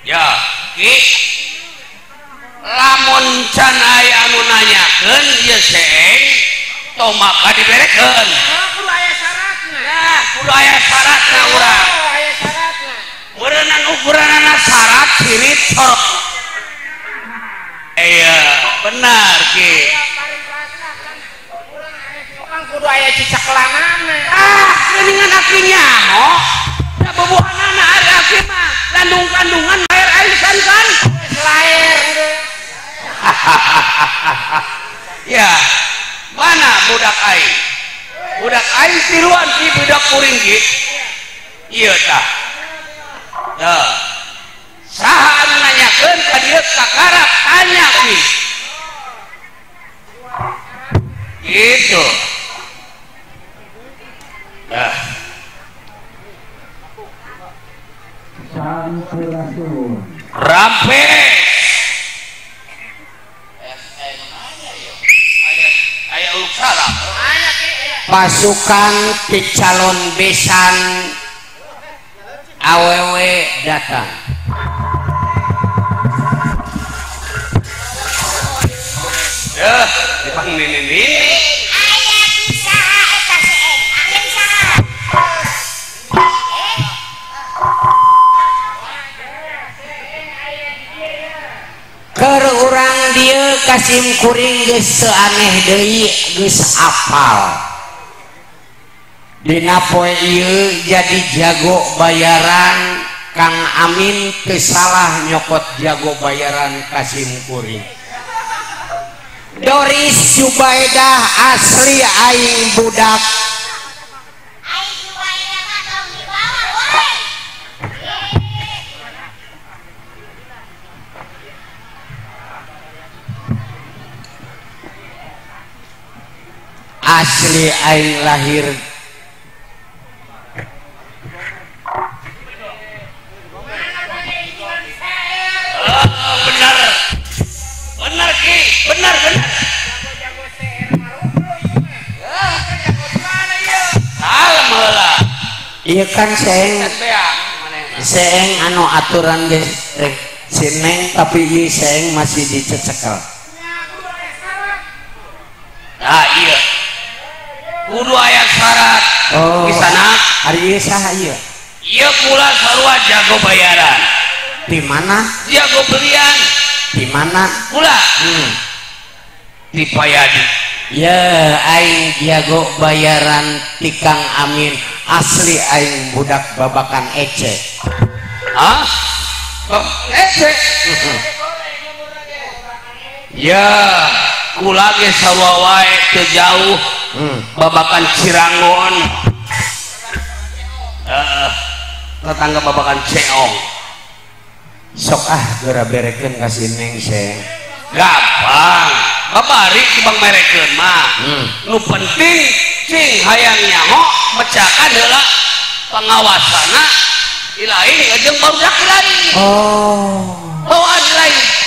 ya ki lamun can aya anu nanyakeun ieu seng tong maka diberekeun kudu aya syaratna nah kudu aya syaratna urang aya syaratna meureunna ukuranna syarat sirit sok iya benar ki urang kudu aya cicak lanana geuningan aki nyaho da bobohanana ari aki mah kandung-kandungan lahir aisan kan lahir ya mana budak aing tiluan ki budak kuring ki ieu tah saha anu nanyakeun ka dieu kakarap tanya ki gitu rampe aya salah pasukan di calon besan awewe datang dipanggil ini keur urang dieu Kasim kuring geus seaneh deui geus apal dina poe ieu jadi jago bayaran Kang Amin teu salah nyokot jago bayaran Kasim kuring Doris Subaidah asli aing budak asli aing lahir benar ki benar salam heula ieu kan seeng anu aturan geus sineng tapi ieu seeng masih dicecekel nah iya kudu aya syarat kisana hari ieu saha ieu ieu pula sarua jago bayaran di mana jago belian di mana pula di Payadi ya aing jago bayaran ti Kang Amin asli aing budak babakan ece hah ece ya kula ge sarua wae teu jauh babakan Cirangon tetangga babakan Ceong sok geura berekeun ka sineng seng gampang babari tibang merekeun mah nu penting cing hayang nyaho mecakan heula pangawasana ilahi jeung barudak ilahi bawaan ilahi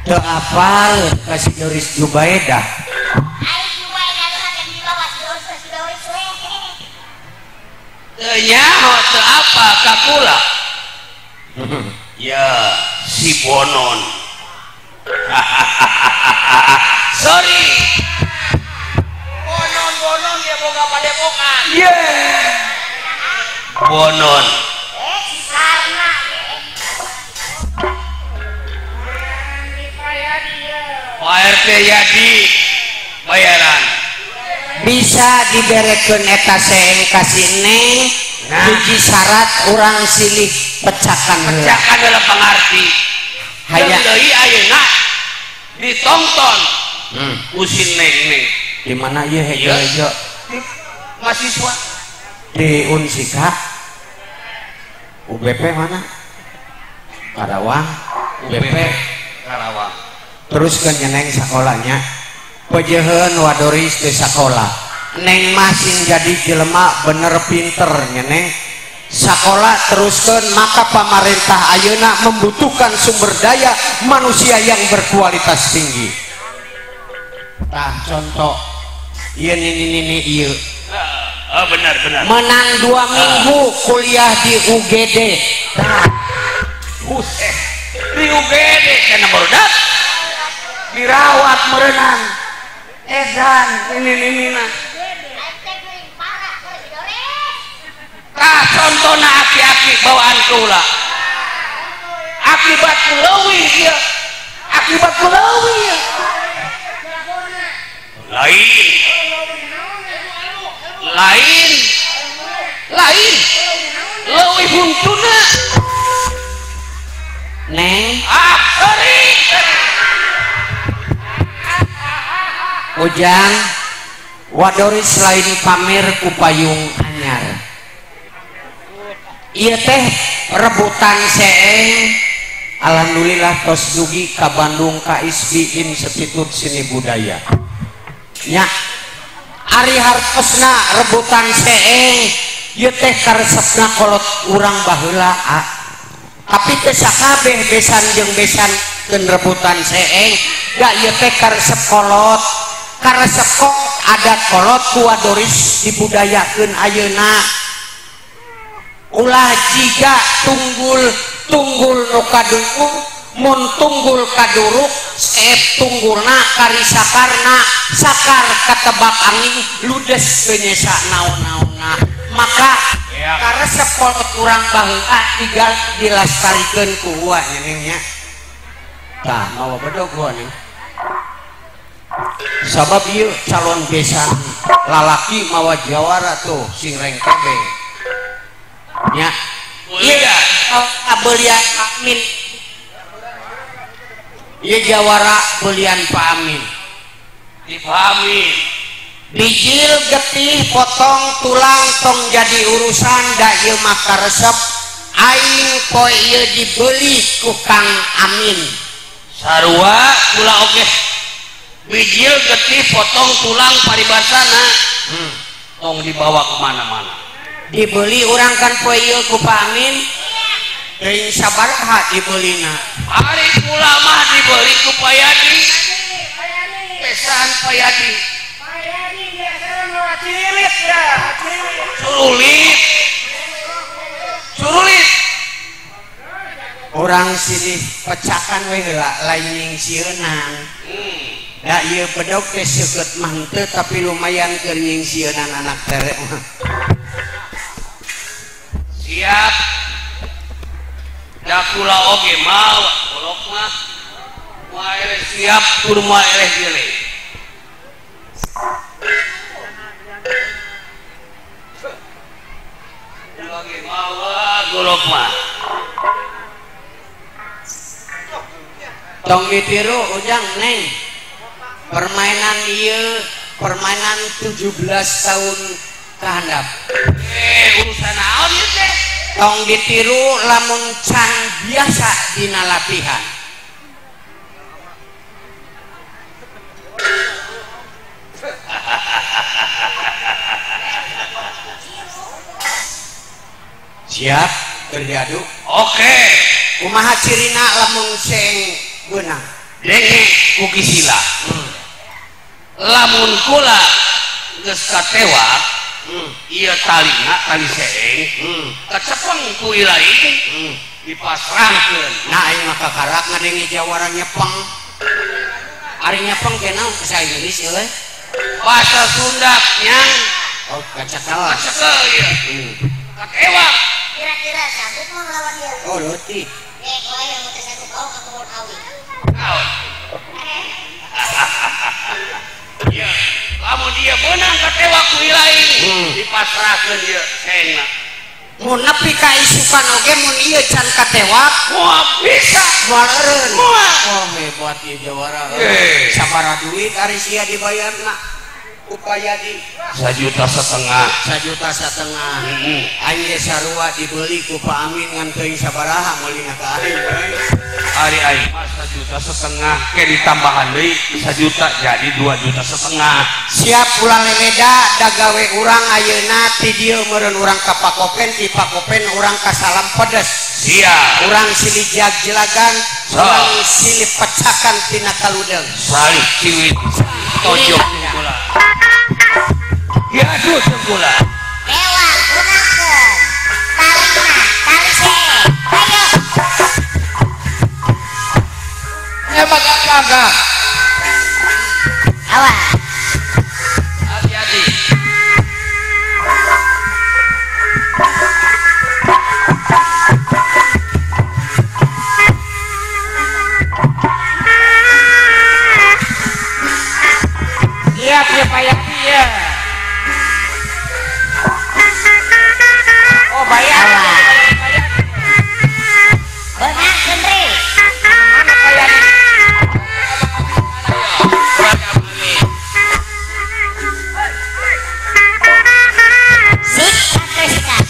teu apal kasih Doris Subaidah nyaho teu apa kakula ya si Bonon sorry bonon dia boga padepokan Bonon Pak RT jadi bayaran bisa diberekeun eta seeng ka sineng hiji syarat urang silih pecakan adalah pengarti hayang deui ayeuna ditonton usin neng di mana ieu hejo-hejo mahasiswa di Unsika UBP mana Karawang UBP Karawang terus kan nyeneng sakolanya pejeheun Wadoris teu sakola neng masing jadi jelema bener pinter nyeneng sakola teruskeun maka pemerintah ayeuna membutuhkan sumber daya manusia yang berkualitas tinggi tah contoh ieu ini ieu Oh benar. menang 2 minggu kuliah di UGD. Buset. Di UGD kena barudak. Dirawat merenang. Edan ini nah. Contohna aki-aki bawaan kula. Akibat kuleuwih ieu. Lain. Leuwih buntuna. Neng, Sering. Ujang Wadoris lain pamer ku payung anyar. Ieu teh rebutan seeng. Alhamdulillah tos dugi ka Bandung ka ISBI Institut Seni Budaya. Nya ari hartosna rebutan seeng ieu teh karesepna kolot urang baheula tapi teu sakabeh besan jeung besan keun rebutan seeng da ieu teh karesep kolot adat kolot ku Wadoris dibudayakeun ayeuna ulah jiga tunggul nu kaduruk mun tunggul kaduruk tunggulna karisakarna sakar katebak angin ludes benyesa naon-naonna maka karesep kolot urang baheula tinggal dilestarikeun ku ua nya tah mawa bedog gua nih sabab ieu calon besan lalaki mawa jawara tuh sing rengkebe nya iya belian Amin iya jawara belian Pak Amin dipahami bijil getih potong tulang tong jadi urusan da ieu mah karesep aing poe ieu dibeli ku Kang Amin sarua kula oge bijil getih potong tulang paribasana tong dibawa kemana-mana dibeli orang kan poe ieu ku Pak Amin teuing sabaraha dibelina hari kula mah dibeli ku Payadi pesan Payadi surulit orang silih pecakan we heula lain nyingsieunan da ieu bedog teh seukeut mah henteu tapi lumayan keur nyingsieunan anak tere mah siap da kula oge mawa kolok mah moal eleh siap kudu moal eleh geuleuh oge mawa kolok mah tong ditiru Ujang Neng permainan ieu permainan 17 tahun kehandap urusan naon ieu teh tong ditiru lamun can biasa dina latihan siap terdiadu oke kumaha cirina lamun seng beunang denge kuki sila lamun kula geus katewak ieu talina tali seeng kacepeng ku ilaing dipasrahkeun nah aing mah kakarak ngadenge jawara nyepeng ari nyepeng teh naon bahasa Inggris euy bahasa Sunda nyang oh kacekel kacekel ieu katewak Kira-kira sanggup mau melawan dia? oh leutik Kalau yang mau tersanggup aku mau kawin. naon ya lamun dia beunang katewak ku ilaing dipasrahkeun ieu seengna mun nepi ka isukan oge mun ieu can katewak moal bisa moal eureun moal oh hebat ieu jawara sabaraha duit ari sia dibayarna upaya di 1,5 juta 1,5 juta aing ge sarua dibeli ku Pak Amin ngan teuing sabaraha meulina ka aing hari aing 1,5 juta ke ditambahan deui 1 juta jadi 2,5 juta siap ulah leleda da gawe urang ayeuna ti dieu meureun urang ka Pakopen ti Pakopen urang ka Salam Pedes siap urang silih jelagan urang silih pecakan tina kaludeng salih ciwit tojok kula ya aduh kula pagar. Awas. Hati-hati. Lihat ya Pak Yati ya. Oh bayar. Benang Gendri. Mana Pak Yati? Sikat ke sikat.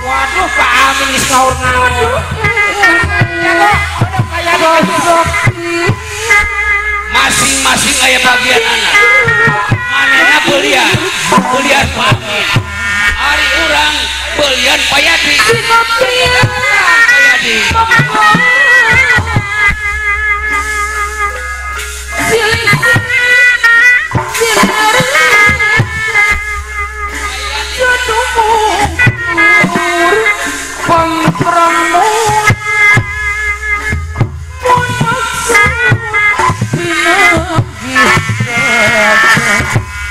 Waduh Pak Amin ngaur-ngaur. Masing-masing aya bagian anak. Manehna belian Pak Amin. Ari urang belian Pak Yadi. Pak Yadi.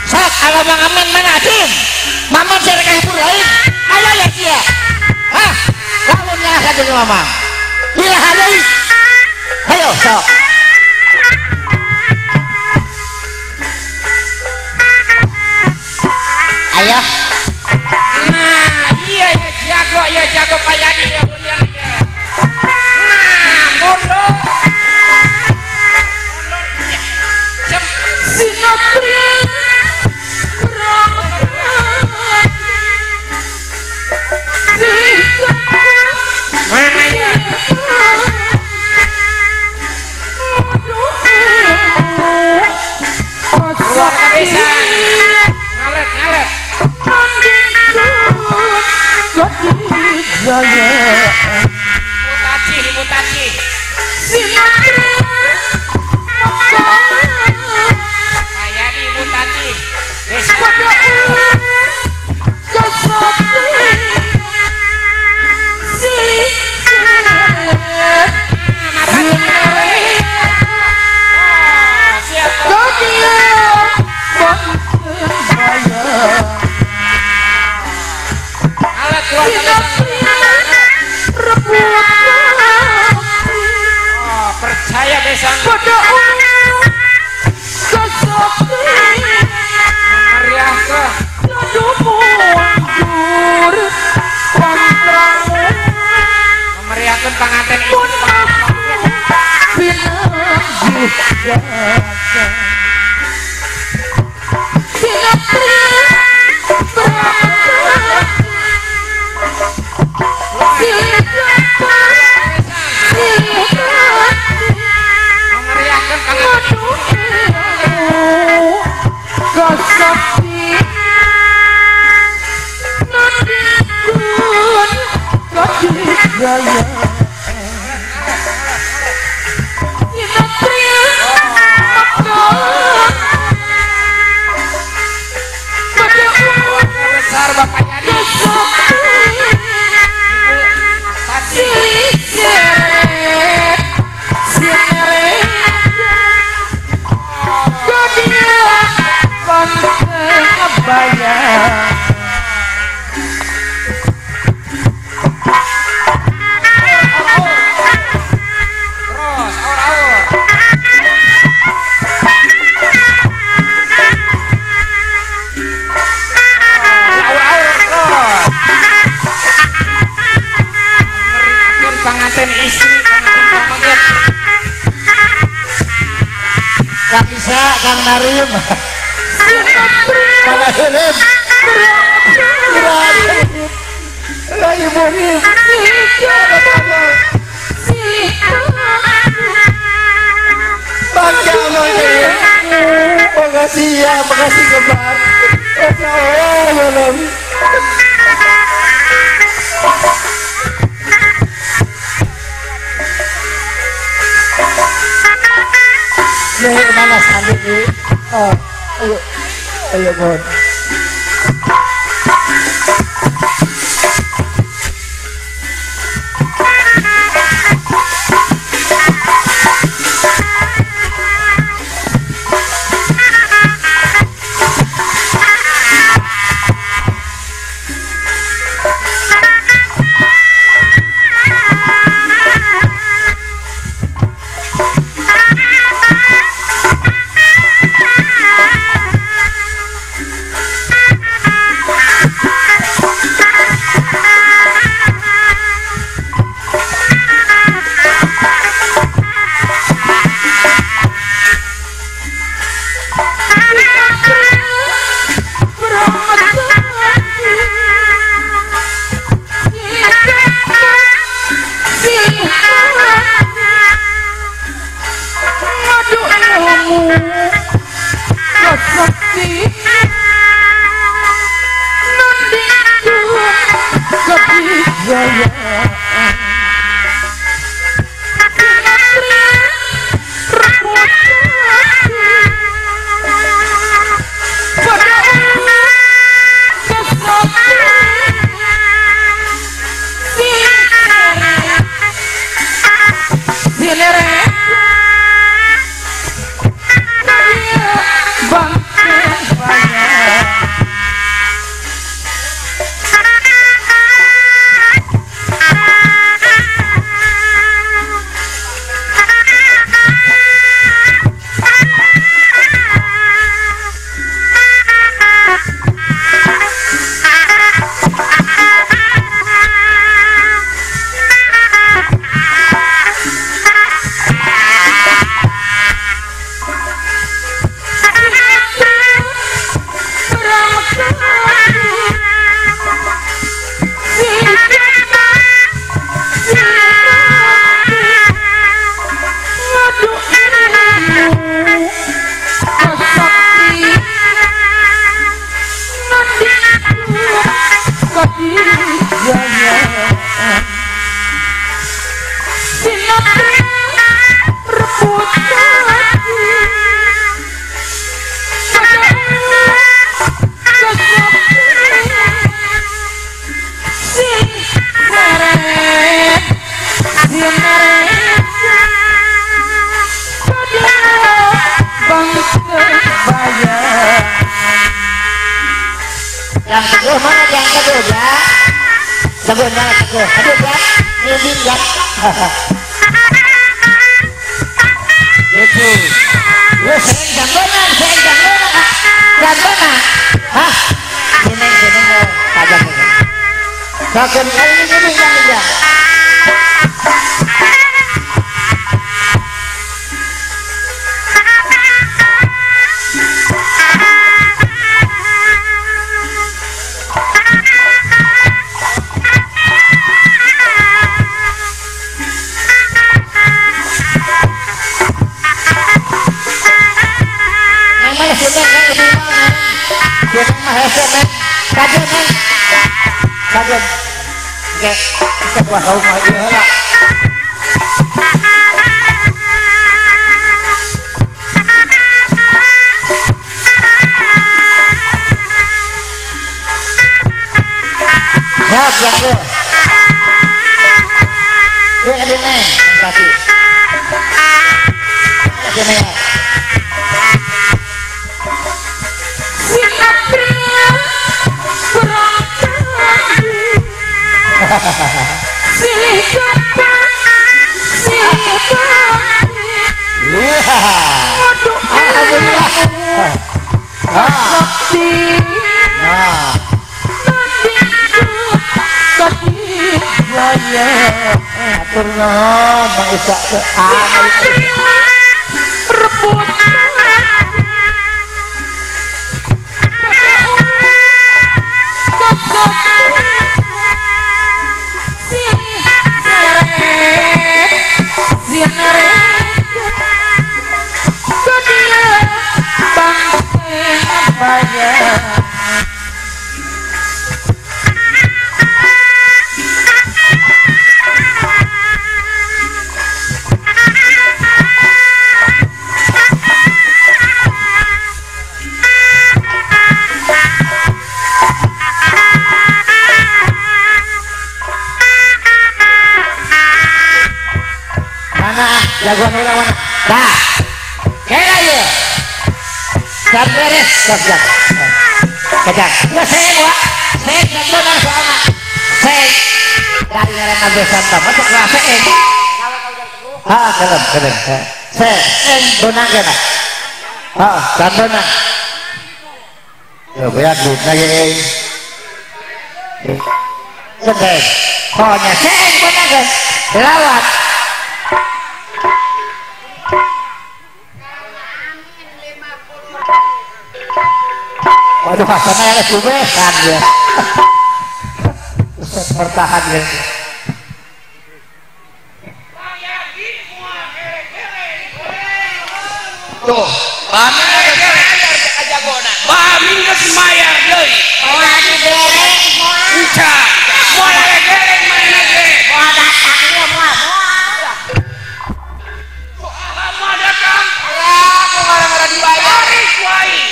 Sok kalau Bang Amin mana Adim? Mamam saya rekah pun lain. Ayo ya dia. Hah? Kamu nyalakan dulu Mamam. Bila hari. Ayo sok. Ayo. Nah iya ya jago Pak Yati ya belian ya. Nah mundur. Mana ya? Keluar bisa. Ngalet. Mutaci. Kayak di mutaci. Percaya besan meriah ke memeriahkan pengantin itu memeriahkan pengantin besar Bapak Yadi. Terus aur-aur. Pengantin istri, pengantin pengantin. Gak bisa Kang Narim. Kang Narim. Lagi muhim. Bangga ya. Makasih ya, makasih Gemar. Nyai mana sandi ini? Oh, ayo, ayo mohon. jagoan ulang mana dah kira ya dan beres siap kejar nggak saya gua saya jagoan soalnya saya dari ngaran nabi santa masuk kelas saya kelem saya donang kena dan donang banyak duit lagi gede pokoknya saya donang kan lawat waduh hasannya ada kubesan ya bertahan ya tuh bami bami geus mayar deui Moal diderek moal. encan moal gerek mainna ge Moal datang dia moal. mau datang aku malah dibayar tarik wae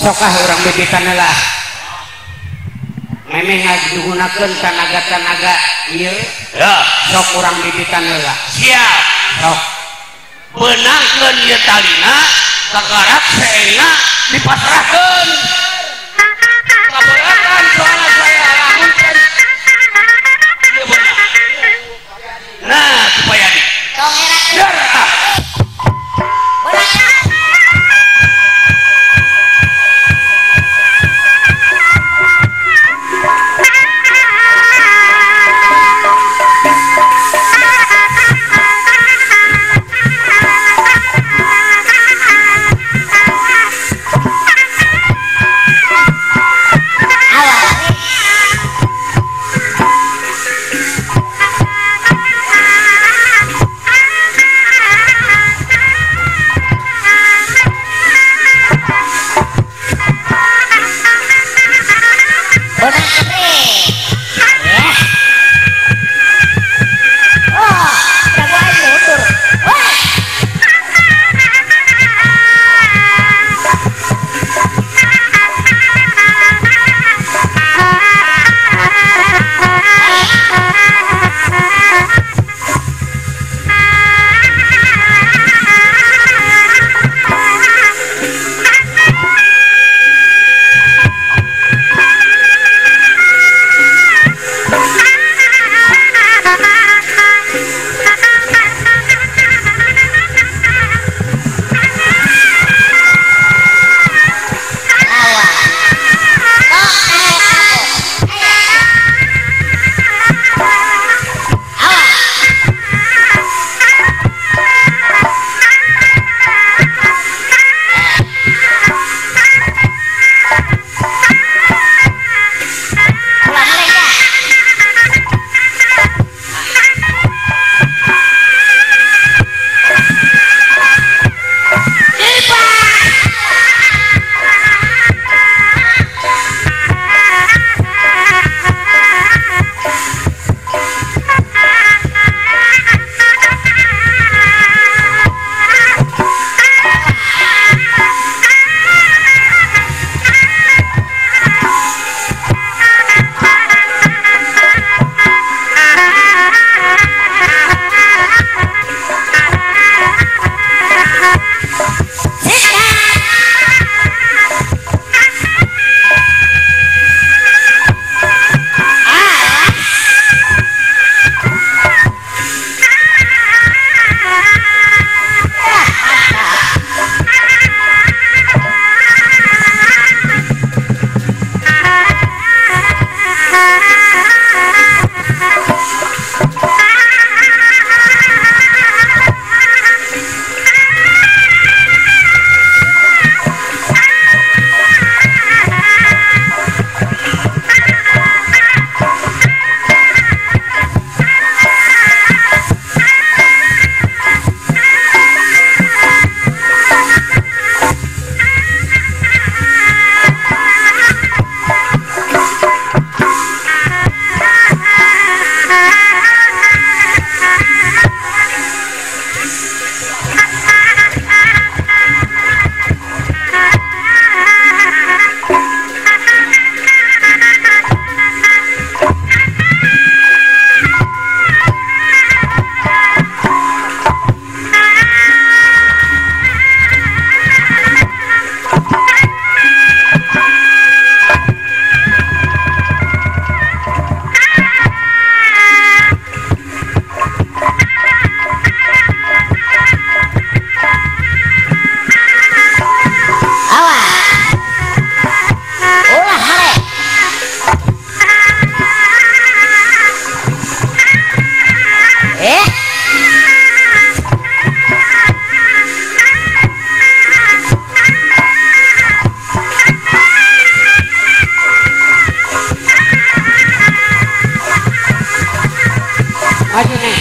sokah orang bibitan lah memang digunakan tenaga-tenaga iya ya sok orang bibitan lah siap sok benangkeun ieu talina kakarak seena dipasrahkeun kabeuratan soalna saya lamunkeun ieu benang nah supaya di Tong erak. jar Berangkat. maju nih.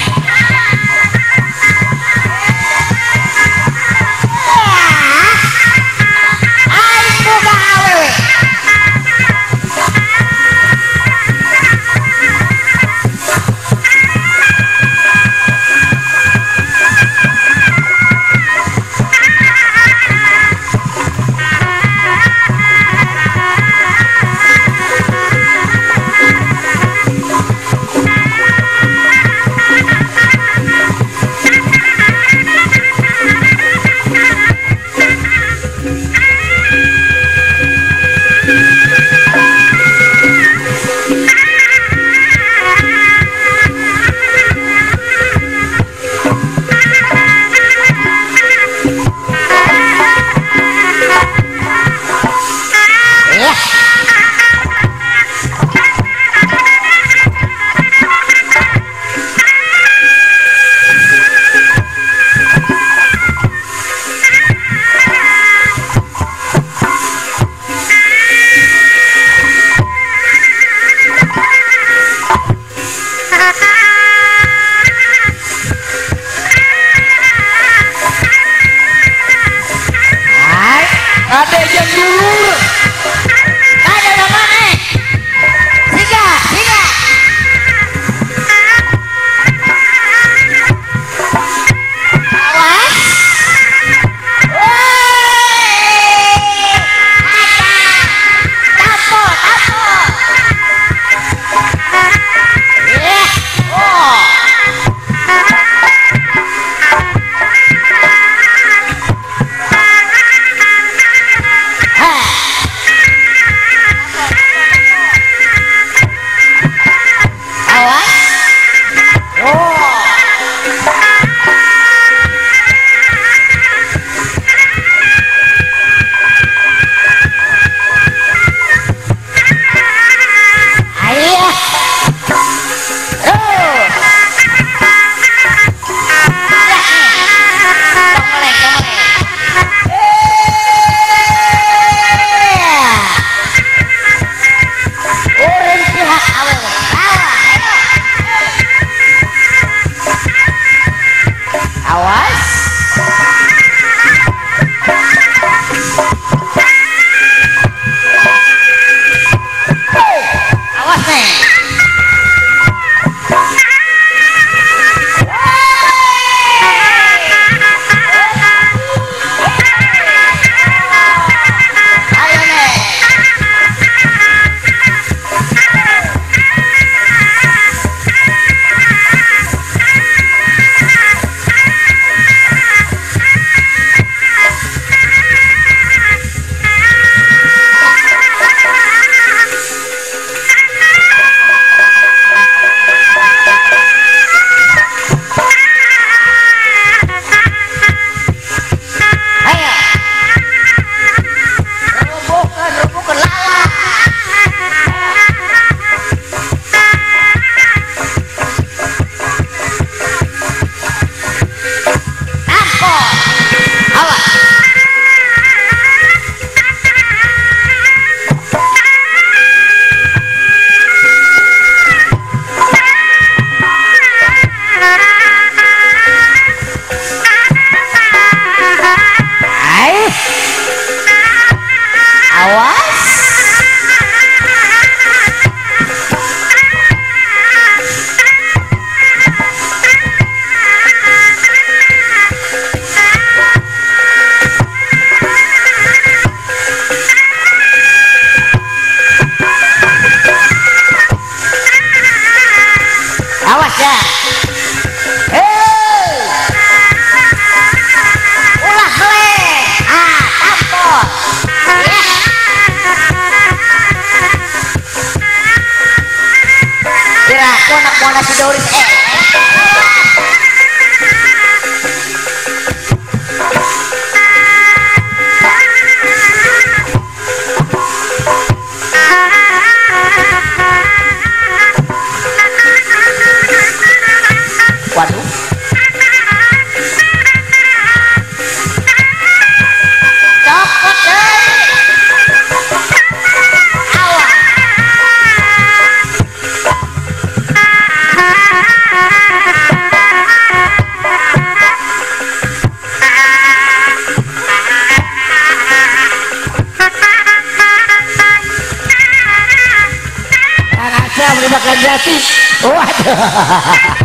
Waduh.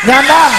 Nyondong.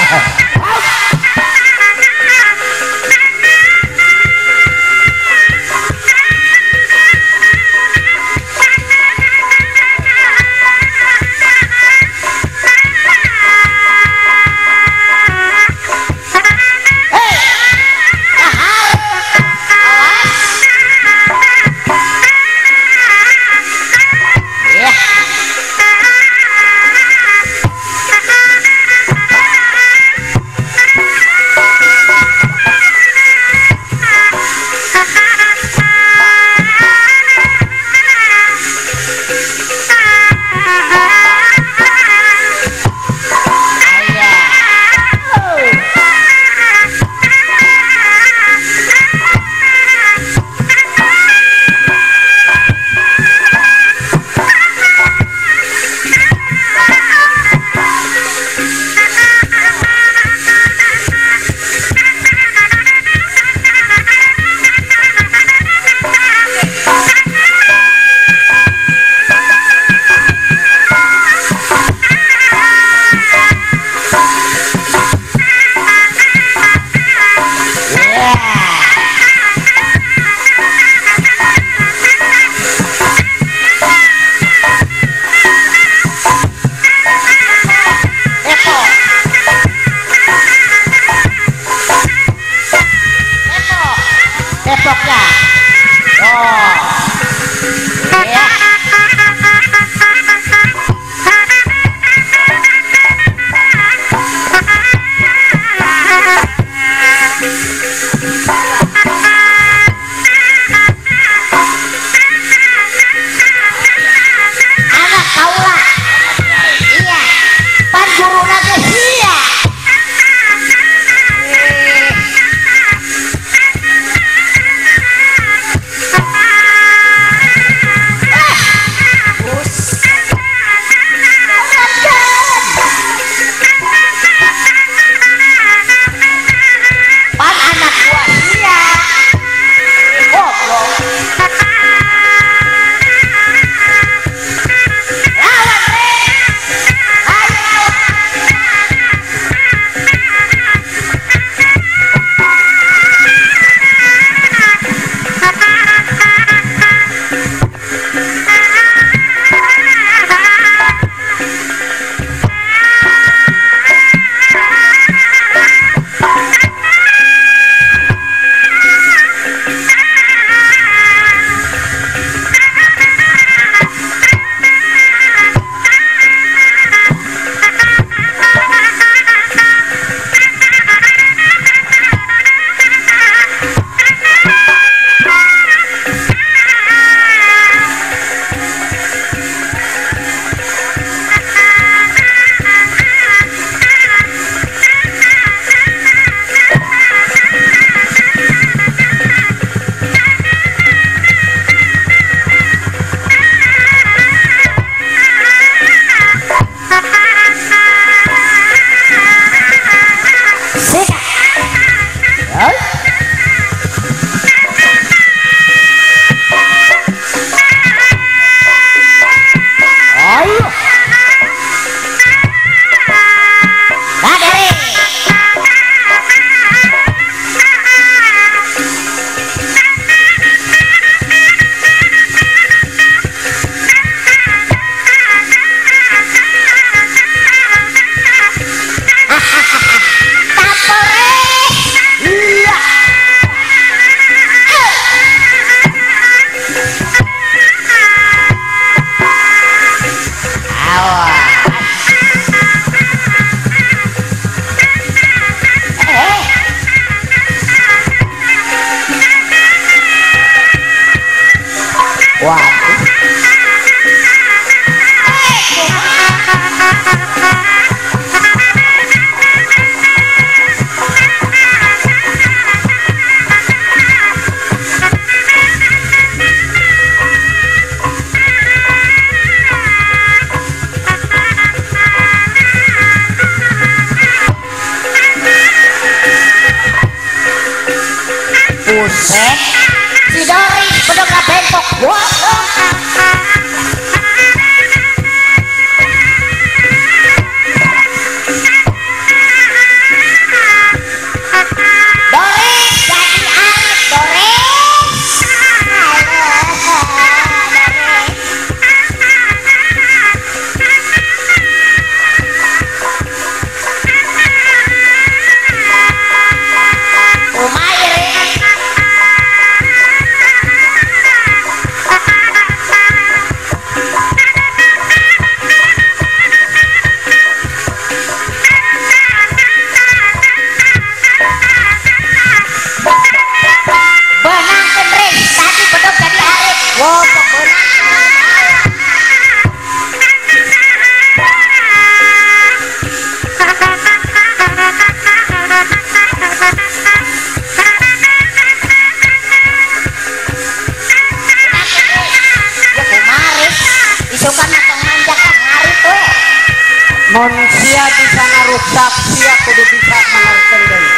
Si Dori bener bentuk. Wah. sabut saksi aku udah bisa mengerti deui.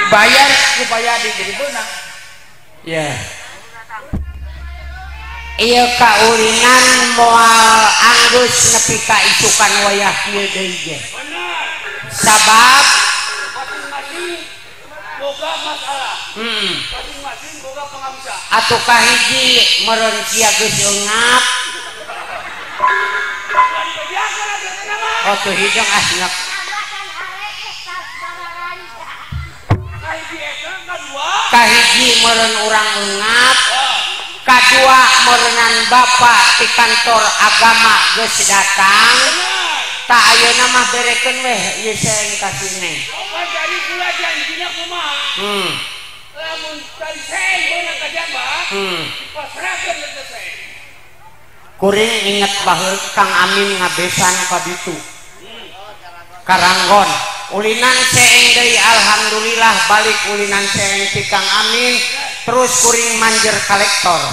Bayar supaya jadi benang. Ya. Iya kaulinan moal anggus nepi ka isukan wayah kieu deui ge. Sabab Masing-masing boga masalah. Masing-masing boga pangabisa. atuh kahiji meureun sia geus eungap. Oh tuh hidung asnak. Kahiji meureun urang eungap. Kadua meureunnan bapak di kantor agama geus datang. Tak ayeuna mah berekeun weh ieu seng kasih neng. Jadi pula janjinya kumaha? Lamun tadi seng beunang ka jambah. Dipasrahkeun ke seng. Kuring inget baheul Kang Amin ngabesan ka ditu. Karanggon ulinan seeng deui alhamdulillah balik ulinan seeng ti Kang Amin terus kuring manjer kolektor.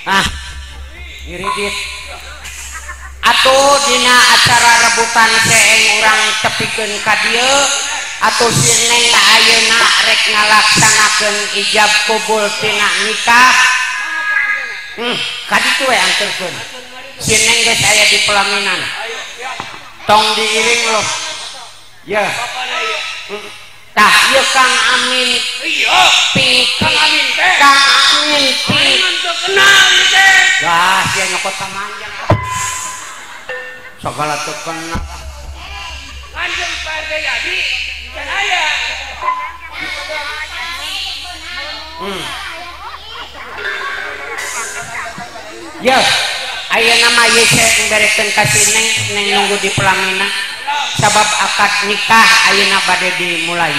Nah, iridit. Atuh dina acara rebutan seeng urang tepikeun ka dieu atuh si Neng ayeuna rek ngalaksanakeun ijab kubul tina nikah. Kaditu we anterkeun. Si Neng geus aya di pelaminan. Tong diiring loh. Ya. Tah ieu Kang Amin. Iya. Kang Amin teh. Kang Amin Amin teu kenal ieu teh. Wah, sia nyokot pamanjang. Segala teu kenal. Lanjut Pak RT jadi kan aya. Ya, ayeuna mah ieu saya berekeun ka si Neng nunggu di pelaminan. Sabab akad nikah ayeuna bade dimulai.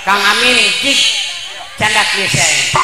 Kang Amin jig candak ieu saya.